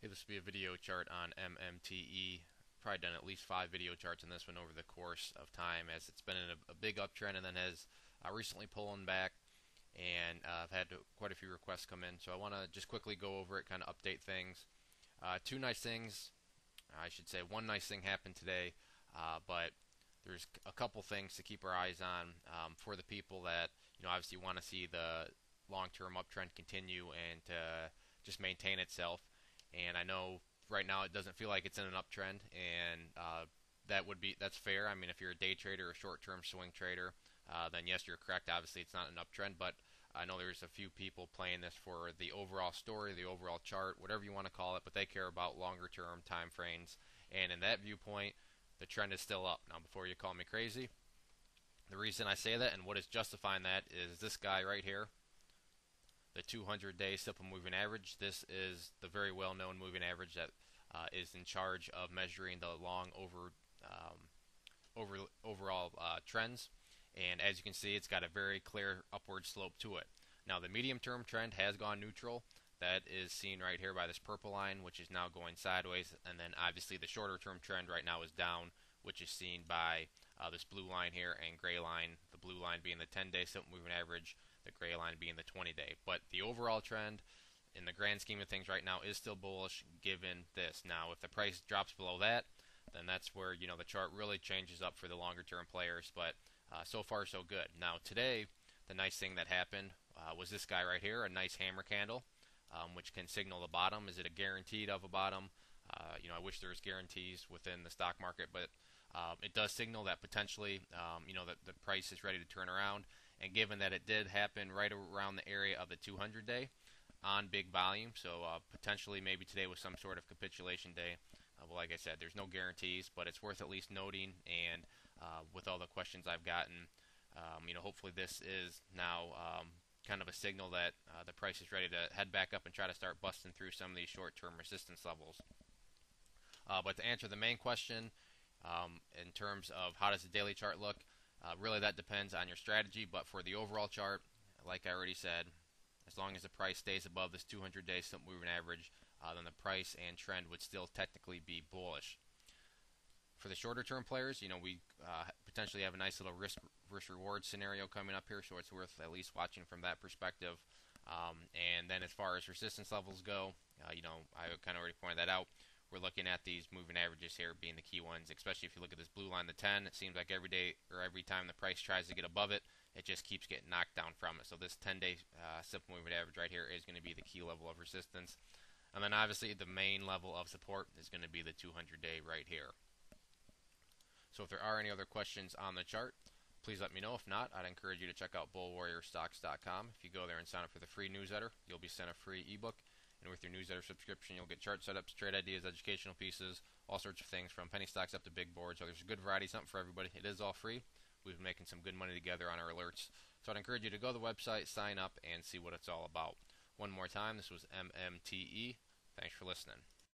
Hey, this will be a video chart on MMTE. Probably done at least 5 video charts on this one over the course of time, as it's been in a big uptrend and then has recently pulling back. And I've had quite a few requests come in, so I want to just quickly go over it, kind of update things. Two nice things, I should say. One nice thing happened today, but there's a couple things to keep our eyes on for the people that obviously want to see the long-term uptrend continue and to just maintain itself. And I know right now it doesn't feel like it's in an uptrend, and that's fair. I mean, if you're a day trader or a short-term swing trader, then yes, you're correct. Obviously, it's not an uptrend, but I know there's a few people playing this for the overall story, the overall chart, whatever you want to call it, but they care about longer-term time frames. And in that viewpoint, the trend is still up. Now, before you call me crazy, the reason I say that and what is justifying that is this guy right here, the 200-day simple moving average. This is the very well-known moving average that is in charge of measuring the long overall trends. And as you can see, it's got a very clear upward slope to it. Now, the medium-term trend has gone neutral. That is seen right here by this purple line, which is now going sideways. And then obviously the shorter-term trend right now is down, which is seen by this blue line here and gray line. The blue line being the 10-day simple moving average, the gray line being the 20-day. But the overall trend in the grand scheme of things right now is still bullish given this. Now, if the price drops below that, then that's where the chart really changes up for the longer term players. But so far so good. Now today, the nice thing that happened was this guy right here, a nice hammer candle, which can signal the bottom. Is it a guaranteed of a bottom? I wish there was guarantees within the stock market, but it does signal that potentially, that the price is ready to turn around. And given that it did happen right around the area of the 200-day on big volume, so potentially maybe today was some sort of capitulation day. Well, like I said, there's no guarantees, but it's worth at least noting. And with all the questions I've gotten, hopefully this is now kind of a signal that the price is ready to head back up and try to start busting through some of these short-term resistance levels. But to answer the main question, in terms of how does the daily chart look, really that depends on your strategy. But for the overall chart, like I already said, as long as the price stays above this 200-day simple moving average, then the price and trend would still technically be bullish. For the shorter term players, we potentially have a nice little risk reward scenario coming up here, so it's worth at least watching from that perspective. And then as far as resistance levels go, I kind of already pointed that out. We're looking at these moving averages here being the key ones, especially if you look at this blue line, the 10. It seems like every day or every time the price tries to get above it, it just keeps getting knocked down from it. So this 10-day simple moving average right here is going to be the key level of resistance. And then obviously the main level of support is going to be the 200-day right here. So if there are any other questions on the chart, please let me know. If not, I'd encourage you to check out bullwarriorstocks.com. If you go there and sign up for the free newsletter, you'll be sent a free ebook. And with your newsletter subscription, you'll get chart setups, trade ideas, educational pieces, all sorts of things from penny stocks up to big boards. So there's a good variety, something for everybody. It is all free. We've been making some good money together on our alerts. So I'd encourage you to go to the website, sign up, and see what it's all about. One more time, this was MMTE. Thanks for listening.